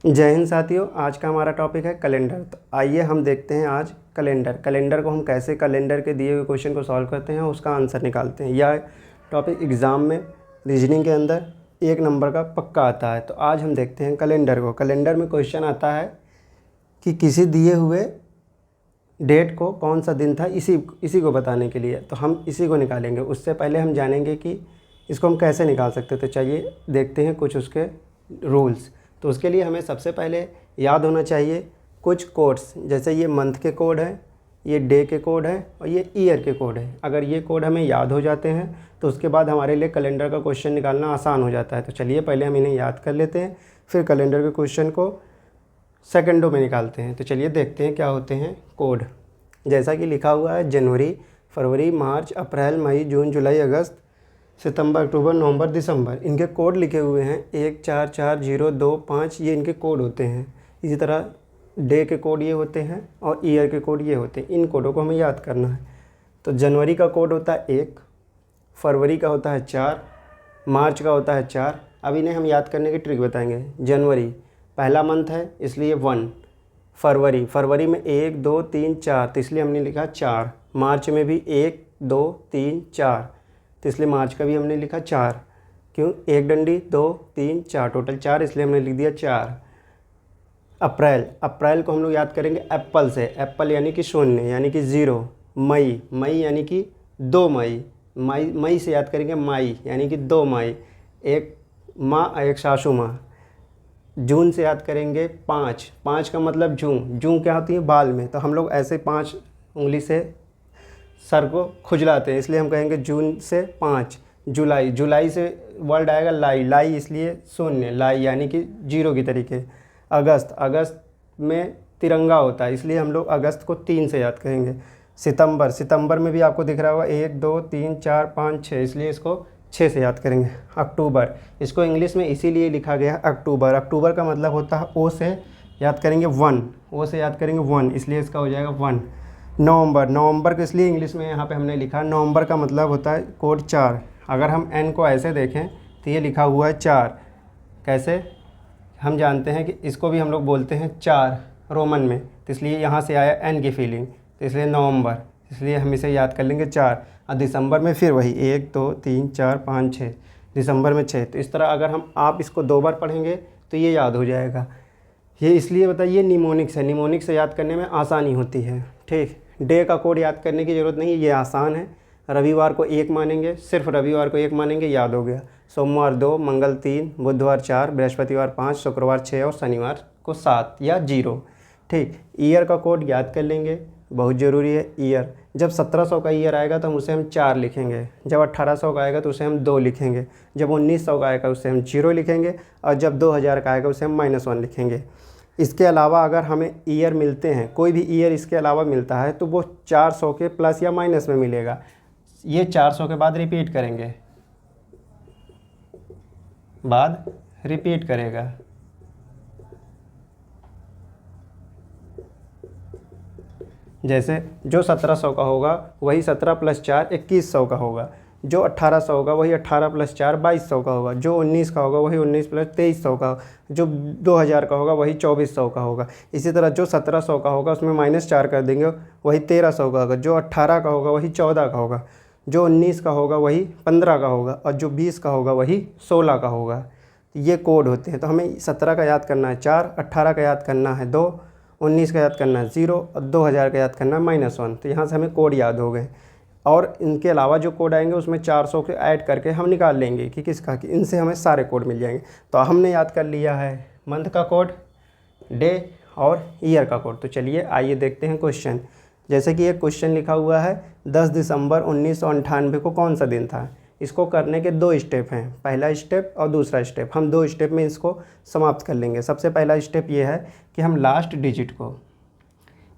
जय हिंद साथियों। आज का हमारा टॉपिक है कैलेंडर। तो आइए हम देखते हैं आज कैलेंडर को हम कैसे कैलेंडर के दिए हुए क्वेश्चन को सॉल्व करते हैं, उसका आंसर निकालते हैं। यह टॉपिक एग्ज़ाम में रीजनिंग के अंदर 1 नंबर का पक्का आता है। तो आज हम देखते हैं कैलेंडर को। कैलेंडर में क्वेश्चन आता है कि किसी दिए हुए डेट को कौन सा दिन था, इसी को बताने के लिए। तो हम इसी को निकालेंगे। उससे पहले हम जानेंगे कि इसको हम कैसे निकाल सकते। तो चलिए देखते हैं कुछ उसके रूल्स। तो उसके लिए हमें सबसे पहले याद होना चाहिए कुछ कोड्स, जैसे ये मंथ के कोड है, ये डे के कोड है और ये ईयर के कोड है। अगर ये कोड हमें याद हो जाते हैं तो उसके बाद हमारे लिए कैलेंडर का क्वेश्चन निकालना आसान हो जाता है। तो चलिए पहले हम इन्हें याद कर लेते हैं, फिर कैलेंडर के क्वेश्चन को सेकंडों में निकालते हैं। तो चलिए देखते हैं क्या होते हैं कोड। जैसा कि लिखा हुआ है जनवरी, फरवरी, मार्च, अप्रैल, मई, जून, जुलाई, अगस्त, सितंबर, अक्टूबर, नवंबर, दिसंबर। इनके कोड लिखे हुए हैं 1 4 4 0 2 5, ये इनके कोड होते हैं। इसी तरह डे के कोड ये होते हैं और ईयर के कोड ये होते हैं। इन कोडों को हमें याद करना है। तो जनवरी का कोड होता है 1, फरवरी का होता है 4, मार्च का होता है 4। अब इन्हें हम याद करने की ट्रिक बताएंगे। जनवरी पहला मंथ है इसलिए 1, फरवरी में 1 2 3 4 तो इसलिए हमने लिखा 4। मार्च में भी 1 2 3 4 तो इसलिए मार्च का भी हमने लिखा 4। क्यों? 1 डंडी 2 3 4, टोटल 4, इसलिए हमने लिख दिया 4। अप्रैल को हम लोग याद करेंगे एप्पल से। एप्पल यानी कि शून्य यानी कि 0। मई यानी कि 2 मई। मई से याद करेंगे माई यानी कि 2 मई, एक माँ एक सासू माँ। जून से याद करेंगे 5 का मतलब जूं क्या होती है? बाल में। तो हम लोग ऐसे 5 उंगली से सर को खुजलाते हैं, इसलिए हम कहेंगे जून से 5। जुलाई से वर्ड आएगा लाई इसलिए शून्य, लाई यानी कि 0 की तरीके। अगस्त में तिरंगा होता है, इसलिए हम लोग अगस्त को 3 से याद करेंगे। सितंबर में भी आपको दिख रहा होगा 1 2 3 4 5 6, इसलिए इसको 6 से याद करेंगे। अक्टूबर, इसको इंग्लिश में इसीलिए लिखा गया अक्टूबर का मतलब होता है ओ से याद करेंगे 1, इसलिए इसका हो जाएगा 1। नवंबर को इसलिए इंग्लिश में यहाँ पे हमने लिखा, नवंबर का मतलब होता है कोड 4। अगर हम एन को ऐसे देखें तो ये लिखा हुआ है 4। कैसे? हम जानते हैं कि इसको भी हम लोग बोलते हैं 4 रोमन में, तो इसलिए यहाँ से आया एन की फीलिंग, तो इसलिए नवंबर, इसलिए हम इसे याद कर लेंगे 4। और दिसंबर में फिर वही 1 2 3 4 5 6, दिसंबर में 6। तो इस तरह अगर आप इसको 2 बार पढ़ेंगे तो ये याद हो जाएगा। ये इसलिए बताइए निमोनिक से याद करने में आसानी होती है। ठीक, डे का कोड याद करने की ज़रूरत नहीं है, ये आसान है। रविवार को 1 मानेंगे, सिर्फ रविवार को 1 मानेंगे, याद हो गया। सोमवार 2, मंगल 3, बुधवार 4, बृहस्पतिवार 5, शुक्रवार 6 और शनिवार को 7 या 0। ठीक, ईयर का कोड याद कर लेंगे, बहुत ज़रूरी है। ईयर जब 1700 का ईयर आएगा तो हम उसे हम 4 लिखेंगे, जब 1800 का आएगा तो उसे हम 2 लिखेंगे, जब 1900 का आएगा उसे हम 0 लिखेंगे और जब 2000 का आएगा उसे हम -1 लिखेंगे। इसके अलावा अगर हमें ईयर मिलते हैं, कोई भी ईयर इसके अलावा मिलता है तो वो 400 के प्लस या माइनस में मिलेगा। ये 400 के बाद रिपीट करेगा। जैसे जो 1700 का होगा वही 17 + 4 2100 का होगा, जो 1800 होगा वही 18 + 4 2200 का होगा, जो 19 का होगा वही 19 + 2300 का, जो 2000 का होगा वही 2400 का होगा। इसी तरह जो 1700 का होगा उसमें -4 कर देंगे, वही 1300 का होगा, जो 18 का होगा वही 14 का होगा, जो 19 का होगा वही 15 का होगा और जो 20 का होगा वही 16 का होगा। ये कोड होते हैं। तो हमें 17 का याद करना है 4, 18 का याद करना है 2, 19 का याद करना है 0 और 2000 का याद करना है -1। तो यहाँ से हमें कोड याद हो गए। और इनके अलावा जो कोड आएंगे उसमें 400 के ऐड करके हम निकाल लेंगे कि किसका, कि इनसे हमें सारे कोड मिल जाएंगे। तो हमने याद कर लिया है मंथ का कोड, डे और ईयर का कोड। तो चलिए आइए देखते हैं क्वेश्चन। जैसे कि एक क्वेश्चन लिखा हुआ है 10 दिसंबर 1998 को कौन सा दिन था। इसको करने के 2 स्टेप हैं, पहला स्टेप और दूसरा स्टेप। हम 2 स्टेप में इसको समाप्त कर लेंगे। सबसे पहला स्टेप ये है कि हम लास्ट डिजिट को,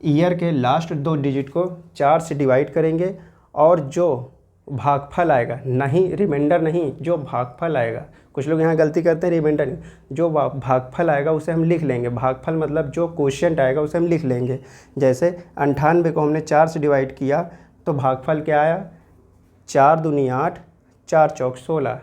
ईयर के लास्ट 2 डिजिट को 4 से डिवाइड करेंगे और जो भागफल आएगा, नहीं रिमाइंडर नहीं, जो भागफल आएगा, कुछ लोग यहाँ गलती करते हैं, रिमाइंडर नहीं, जो भागफल आएगा उसे हम लिख लेंगे। भागफल मतलब जो क्वोशिएंट आएगा उसे हम लिख लेंगे। जैसे 98 को हमने 4 से डिवाइड किया तो भागफल क्या आया, 4 दूनी 8, 4 चौक 16।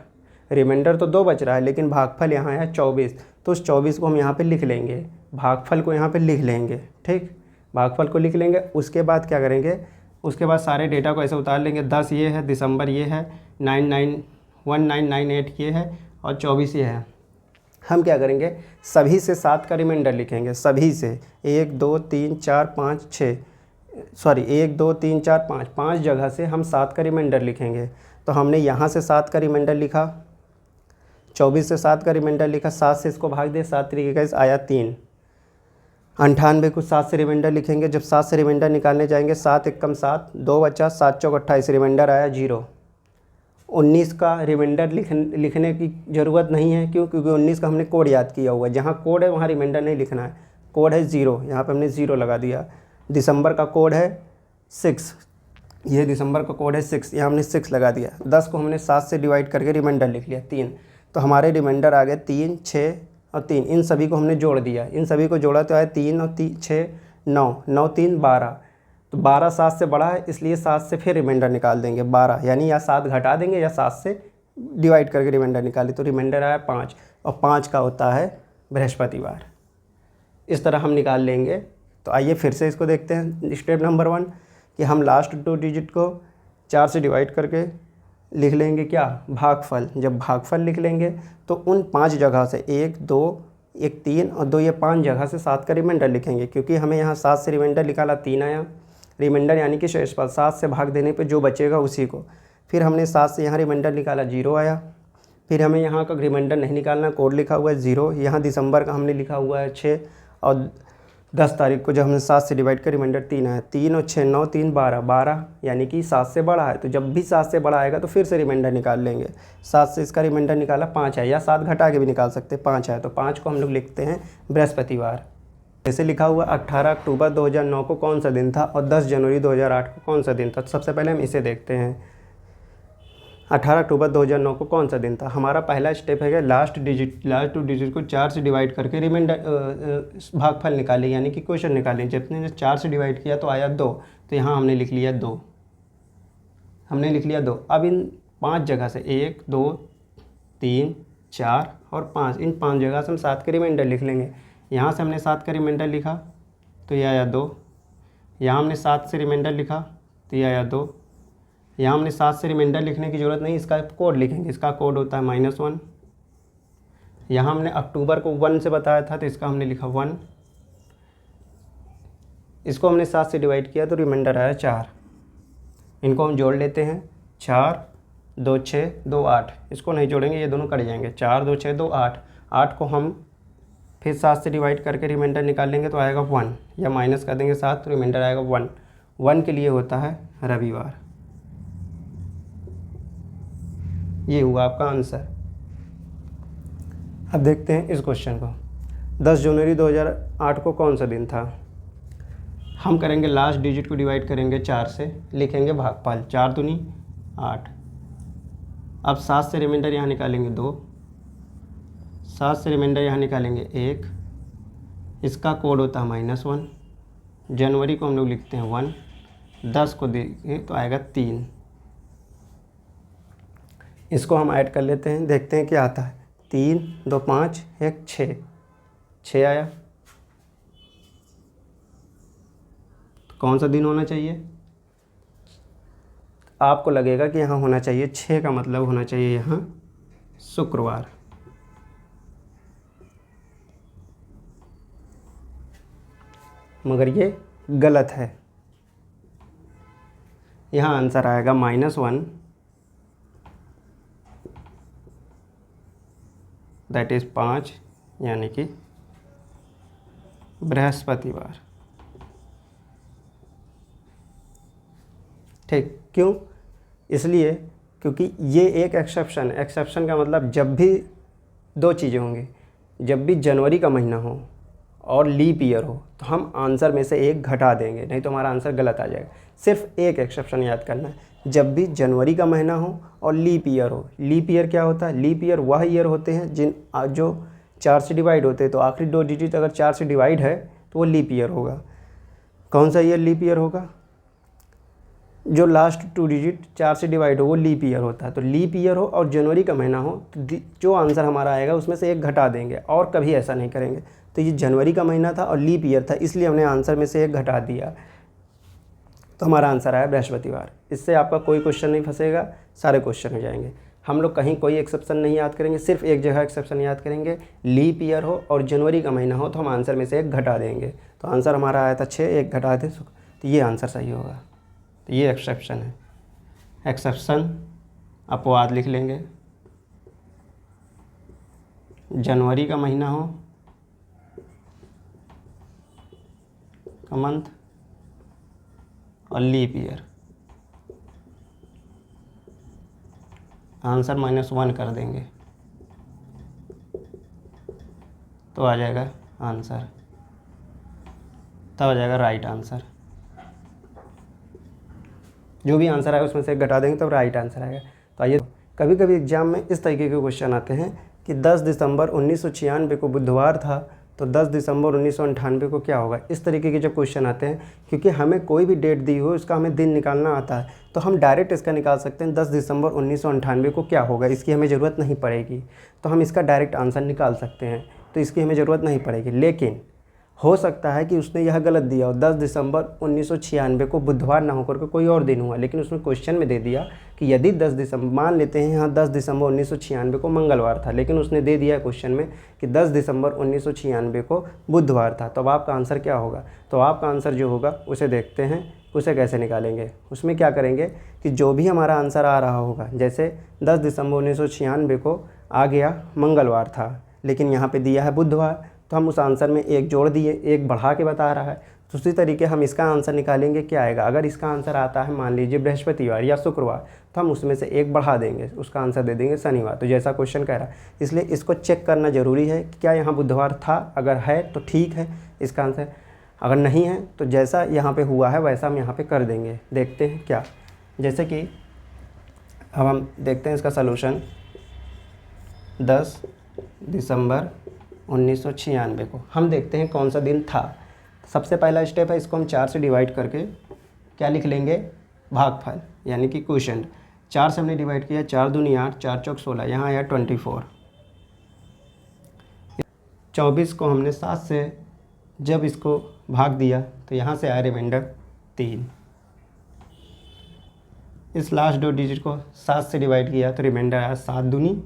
रिमाइंडर तो 2 बच रहा है, लेकिन भागफल यहाँ है 24, तो उस 24 को हम यहाँ पे लिख लेंगे, भागफल को यहाँ पे लिख लेंगे। ठीक, भागफल को लिख लेंगे। उसके बाद क्या करेंगे, उसके बाद सारे डेटा को ऐसे उतार लेंगे। 10 ये है, दिसंबर ये है, 1998 ये है और 24 ये है। हम क्या करेंगे, सभी से 7 का रिमाइंडर लिखेंगे, सभी से 1 2 3 4 5 6 सॉरी 1 2 3 4 5 5 जगह से हम 7 का रिमाइंडर लिखेंगे। तो हमने यहाँ से 7 का रिमाइंडर लिखा, 24 से 7 का रिमाइंडर लिखा, 7 से इसको भाग दे, 7 तरीके का आया 3। 98 को 7 से रिमाइंडर लिखेंगे। जब 7 से रिमाइंडर निकालने जाएंगे, 7 एकम 7, 2 बचा, 7 चौक 28, रिमाइंडर आया 0। 19 का रिमाइंडर लिखने की ज़रूरत नहीं है, क्यों? क्योंकि 19 का हमने कोड याद किया हुआ है, जहाँ कोड है वहाँ रिमाइंडर नहीं लिखना है। कोड है 0, यहाँ पे हमने 0 लगा दिया। दिसंबर का कोड है 6, ये दिसंबर का कोड है 6, यहाँ हमने 6 लगा दिया। 10 को हमने 7 से डिवाइड करके रिमाइंडर लिख लिया 3, तो हमारे रिमाइंडर आ गए 3 6 और 3। इन सभी को हमने जोड़ दिया, इन सभी को जोड़ा तो आया 3 और 6 9, 9 3 12, तो 12 7 से बड़ा है, इसलिए 7 से फिर रिमाइंडर निकाल देंगे 12, यानी या 7 घटा देंगे या 7 से डिवाइड करके रिमाइंडर निकाली, तो रिमाइंडर आया 5, और 5 का होता है बृहस्पतिवार। इस तरह हम निकाल लेंगे। तो आइए फिर से इसको देखते हैं। स्टेप नंबर 1 कि हम लास्ट 2 डिजिट को 4 से डिवाइड करके लिख लेंगे क्या, भागफल। जब भागफल लिख लेंगे तो उन 5 जगह से 1 2 1 3 और 2 ये 5 जगह से 7 का रिमाइंडर लिखेंगे, क्योंकि हमें यहाँ 7 से रिमाइंडर निकाला 3 आया रिमाइंडर, यानी कि शेषफल 7 से भाग देने पे जो बचेगा उसी को। फिर हमने 7 से यहाँ रिमाइंडर निकाला 0 आया। फिर हमें यहाँ का रिमाइंडर नहीं निकालना, कोड लिखा हुआ है 0। यहाँ दिसंबर का हमने लिखा हुआ है 6, और 10 तारीख को जब हमने 7 से डिवाइड कर रिमाइंडर 3 आया। 3 और 6 9 3 12, 12 यानी कि 7 से बड़ा है, तो जब भी 7 से बड़ा आएगा तो फिर से रिमाइंडर निकाल लेंगे। 7 से इसका रिमाइंडर निकाला 5 है, या 7 घटा के भी निकाल सकते हैं, 5 है, तो 5 को हम लोग लिखते हैं बृहस्पतिवार। जैसे लिखा हुआ 18 अक्टूबर 2009 को कौन सा दिन था और 10 जनवरी 2008 को कौन सा दिन था। तो सबसे पहले हम इसे देखते हैं, 18 अक्टूबर 2009 को कौन सा दिन था। हमारा पहला स्टेप है कि लास्ट 2 डिजिट को 4 से डिवाइड करके रिमाइंडर भागफल निकालें, यानी कि क्वेश्चन निकालें। जितने 4 से डिवाइड किया तो आया 2, तो यहाँ हमने लिख लिया 2, हमने लिख लिया 2। अब इन 5 जगह से 1 2 3 4 और 5, इन 5 जगह से हम 7 के रिमाइंडर लिख लेंगे। यहाँ से हमने 7 का रिमाइंडर लिखा तो ये आया 2, यहाँ हमने 7 से रिमाइंडर लिखा तो ये आया 2, यहाँ हमने 7 से रिमाइंडर लिखने की ज़रूरत नहीं, इसका कोड लिखेंगे, इसका कोड होता है -1। यहाँ हमने अक्टूबर को 1 से बताया था तो इसका हमने लिखा 1, इसको हमने 7 से डिवाइड किया तो रिमाइंडर आया 4। इनको हम जोड़ लेते हैं, 4 2 6 2 8, इसको नहीं जोड़ेंगे, ये दोनों कट जाएंगे। 4 2 6 2 8, 8 को हम फिर 7 से डिवाइड करके रिमाइंडर निकाल लेंगे तो आएगा 1, या माइनस कर देंगे 7 तो रिमाइंडर आएगा 1। 1 के लिए होता है रविवार। ये हुआ आपका आंसर। अब देखते हैं इस क्वेश्चन को। 10 जनवरी 2008 को कौन सा दिन था। हम करेंगे लास्ट डिजिट को डिवाइड करेंगे 4 से, लिखेंगे भागफल, 4 दूनी 8। अब 7 से रिमाइंडर यहाँ निकालेंगे 2, 7 से रिमाइंडर यहाँ निकालेंगे 1, इसका कोड होता है -1। जनवरी को हम लोग लिखते हैं 1, 10 को देखें तो आएगा 3। इसको हम ऐड कर लेते हैं, देखते हैं क्या आता है। 3 2 5 1 6, 6 आया। तो कौन सा दिन होना चाहिए, आपको लगेगा कि यहाँ होना चाहिए 6 का मतलब होना चाहिए यहाँ शुक्रवार। मगर ये गलत है, यहाँ आंसर आएगा -1, दैट इज़ 5, यानी कि बृहस्पतिवार। ठीक, क्यों? इसलिए क्योंकि ये एक एक्सेप्शन है। एक्सेप्शन का मतलब जब भी 2 चीज़ें होंगी, जब भी जनवरी का महीना हो और लीप ईयर हो तो हम आंसर में से एक घटा देंगे, नहीं तो हमारा आंसर गलत आ जाएगा। सिर्फ एक एक्सेप्शन याद करना है, जब भी जनवरी का महीना हो और लीप ईयर हो। लीप ईयर क्या होता है, लीप ईयर वह ईयर होते हैं जो 4 से डिवाइड होते हैं, तो आखिरी 2 डिजिट अगर 4 से डिवाइड है तो वो लीप ईयर होगा। कौन सा ईयर लीप ईयर होगा, जो लास्ट 2 डिजिट 4 से डिवाइड हो वो लीप ईयर होता है। तो लीप ईयर हो और जनवरी का महीना हो तो जो आंसर हमारा आएगा उसमें से एक घटा देंगे, और कभी ऐसा नहीं करेंगे। तो ये जनवरी का महीना था और लीप ईयर था, इसलिए हमने आंसर में से एक घटा दिया, तो हमारा आंसर आया बृहस्पतिवार। इससे आपका कोई क्वेश्चन नहीं फंसेगा, सारे क्वेश्चन हो जाएंगे। हम लोग कहीं कोई एक्सेप्शन नहीं याद करेंगे, सिर्फ एक जगह एक्सेप्शन याद करेंगे, लीप ईयर हो और जनवरी का महीना हो तो हम आंसर में से एक घटा देंगे। तो आंसर हमारा आया था 6, एक घटा दें तो ये आंसर सही होगा। तो ये एक्सेप्शन है, एक्सेप्शन अपवाद लिख लेंगे। जनवरी का महीना हो का मंथ और लीप ईयर, आंसर -1 कर देंगे तो आ जाएगा आंसर, तब आ जाएगा राइट आंसर। जो भी आंसर आएगा उसमें से घटा देंगे तब राइट आंसर आएगा। तो आइए, कभी कभी एग्जाम में इस तरीके के क्वेश्चन आते हैं कि 10 दिसंबर 1996 को बुधवार था, तो 10 दिसंबर 1998 को क्या होगा। इस तरीके के जब क्वेश्चन आते हैं, क्योंकि हमें कोई भी डेट दी हो उसका हमें दिन निकालना आता है, तो हम डायरेक्ट इसका निकाल सकते हैं 10 दिसंबर 1998 को क्या होगा, इसकी हमें ज़रूरत नहीं पड़ेगी। तो हम इसका डायरेक्ट आंसर निकाल सकते हैं, तो इसकी हमें ज़रूरत नहीं पड़ेगी। लेकिन हो सकता है कि उसने यह गलत दिया हो, 10 दिसंबर 1996 को बुधवार ना होकर के कोई और दिन हुआ, लेकिन उसने क्वेश्चन में दे दिया कि यदि 10 दिसंबर, मान लेते हैं यहाँ 10 दिसंबर 1996 को मंगलवार था, लेकिन उसने दे दिया है क्वेश्चन में कि 10 दिसंबर 1996 को बुधवार था, तो अब आपका आंसर क्या होगा। तो आपका आंसर जो होगा उसे देखते हैं, उसे कैसे निकालेंगे। उसमें क्या करेंगे कि जो भी हमारा आंसर आ रहा होगा, जैसे 10 दिसंबर 1996 को आ गया मंगलवार था, लेकिन यहाँ पे दिया है बुधवार, तो हम उस आंसर में एक जोड़ दिए, एक बढ़ा के बता रहा है। तो उसी तरीके हम इसका आंसर निकालेंगे, क्या आएगा। अगर इसका आंसर आता है मान लीजिए बृहस्पतिवार या शुक्रवार, तो हम उसमें से एक बढ़ा देंगे, उसका आंसर दे देंगे शनिवार। तो जैसा क्वेश्चन कह रहा है, इसलिए इसको चेक करना ज़रूरी है कि क्या यहाँ बुधवार था। अगर है तो ठीक है इसका आंसर, अगर नहीं है तो जैसा यहाँ पे हुआ है वैसा हम यहाँ पे कर देंगे। देखते हैं क्या, जैसे कि अब हम देखते हैं इसका सलूशन। 10 दिसंबर 1996 को हम देखते हैं कौन सा दिन था। सबसे पहला स्टेप है, इसको हम 4 से डिवाइड करके क्या लिख लेंगे, भागफल, यानी कि क्वोशंट। 4 से हमने डिवाइड किया, 4 दूनी 8, 4 चौक 16, यहाँ आया 24। 24 को हमने 7 से जब इसको भाग दिया तो यहाँ से आया रिमाइंडर 3। इस लास्ट 2 डिजिट को 7 से डिवाइड किया तो रिमाइंडर आया 7 दूनी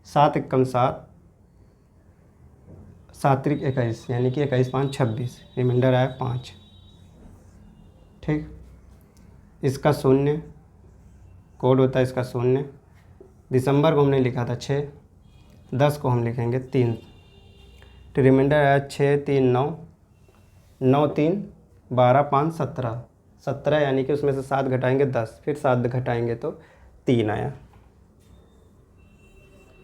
7, 1 कम 7, 7 त्रिक 21, यानी कि 21 5 26, रिमाइंडर आया 5। ठीक, इसका 0 कोड होता है, इसका 0। दिसंबर को हमने लिखा था 6, 10 को हम लिखेंगे 3, तो रिमाइंडर आया 6 3 9, 9 3 12 5 17, 17 यानी कि उसमें से 7 घटाएंगे 10, फिर 7 घटाएंगे तो 3 आया।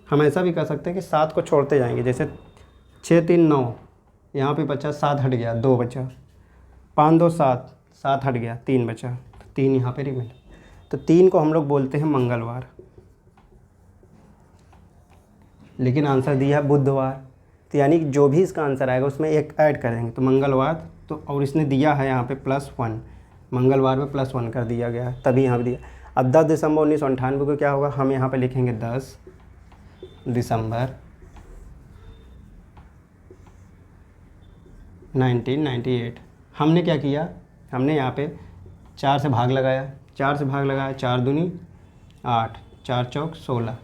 हम ऐसा भी कर सकते हैं कि 7 को छोड़ते जाएंगे, जैसे 6 3 9, यहाँ पे बचा 7 हट गया 2 बचा, 5 2 7, 7 हट गया 3 बचा, तो 3 यहाँ पे रिमाइंडर। तो 3 को हम लोग बोलते हैं मंगलवार, लेकिन आंसर दिया है बुधवार, तो यानी कि जो भी इसका आंसर आएगा उसमें एक ऐड करेंगे, तो मंगलवार। तो और इसने दिया है यहाँ पे +1, मंगलवार में +1 कर दिया गया है, तभी यहाँ पे दिया। अब 10 दिसंबर 1998 को क्या होगा, हम यहाँ पे लिखेंगे 10 दिसंबर 1998। हमने क्या किया, हमने यहाँ पे 4 से भाग लगाया, 4 से भाग लगाया, 4 दूनी 8, 4 चौक 16।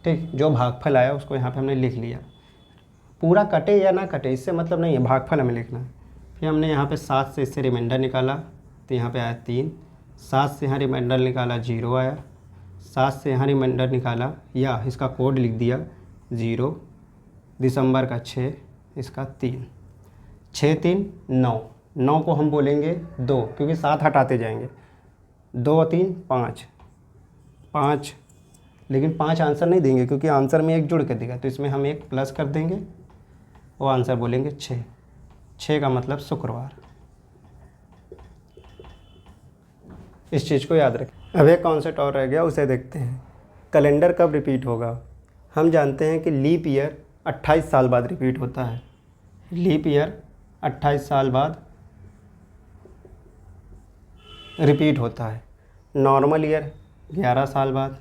ठीक, जो भागफल आया उसको यहाँ पे हमने लिख लिया। पूरा कटे या ना कटे इससे मतलब नहीं है, भागफल हमें लिखना है। फिर हमने यहाँ पे 7 से इससे रिमाइंडर निकाला तो यहाँ पे आया 3, 7 से यहाँ रिमाइंडर निकाला 0 आया, 7 से यहाँ रिमाइंडर निकाला या इसका कोड लिख दिया 0, दिसंबर का 6, इसका 3, 6 3 9, 9 को हम बोलेंगे 2, क्योंकि 7 हटाते जाएंगे, 2 3 5, 5, लेकिन 5 आंसर नहीं देंगे क्योंकि आंसर में एक जुड़ के देगा, तो इसमें हम एक प्लस कर देंगे, वो आंसर बोलेंगे 6, 6 का मतलब शुक्रवार। इस चीज़ को याद रखें। अब एक कॉन्सेप्ट और रह गया, उसे देखते हैं। कैलेंडर कब रिपीट होगा। हम जानते हैं कि लीप ईयर 28 साल बाद रिपीट होता है। लीप ईयर 28 साल बाद रिपीट होता है। नॉर्मल ईयर 11 साल बाद,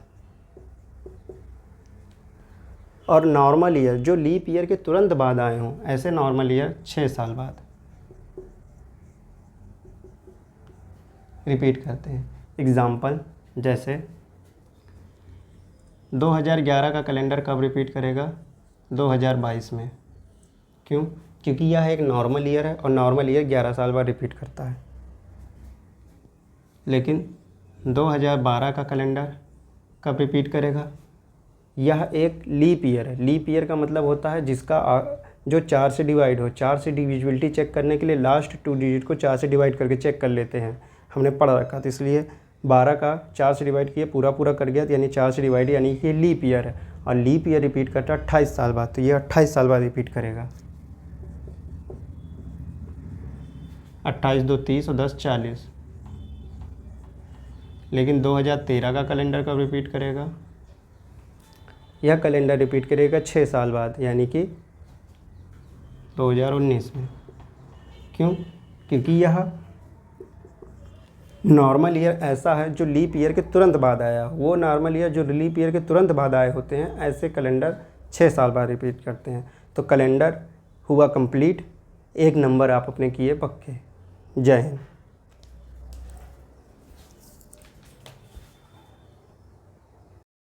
और नॉर्मल ईयर जो लीप ईयर के तुरंत बाद आए हों, ऐसे नॉर्मल ईयर 6 साल बाद। रिपीट करते हैं एग्जाम्पल, जैसे 2011 का कैलेंडर कब रिपीट करेगा? 2022 में। क्यों? क्योंकि यह एक नॉर्मल ईयर है और नॉर्मल ईयर 11 साल बाद रिपीट करता है। लेकिन 2012 का कैलेंडर कब रिपीट करेगा? यह एक लीप ईयर है। लीप ईयर का मतलब होता है जिसका जो 4 से डिवाइड हो। 4 से डिविजिबिलिटी चेक करने के लिए लास्ट 2 डिजिट को 4 से डिवाइड करके चेक कर लेते हैं, हमने पढ़ रखा था। इसलिए 12 का 4 से डिवाइड किया, पूरा कर गया, तो यानी 4 से डिवाइड, यानी कि लीप ईयर है। और लीप ईयर रिपीट करता है 28 साल बाद, तो ये 28 साल बाद रिपीट करेगा। 28 2 30 और 10 40। लेकिन 2013 का कैलेंडर कब रिपीट करेगा? यह कैलेंडर रिपीट करेगा 6 साल बाद, यानी कि 2019 में। क्यों? क्योंकि यह नॉर्मल ईयर ऐसा है जो लीप ईयर के तुरंत बाद आया। वो नॉर्मल ईयर जो लीप ईयर के तुरंत बाद आए होते हैं, ऐसे कैलेंडर 6 साल बाद रिपीट करते हैं। तो कैलेंडर हुआ कंप्लीट, 1 नंबर आप अपने किए पक्के। जय हिंद।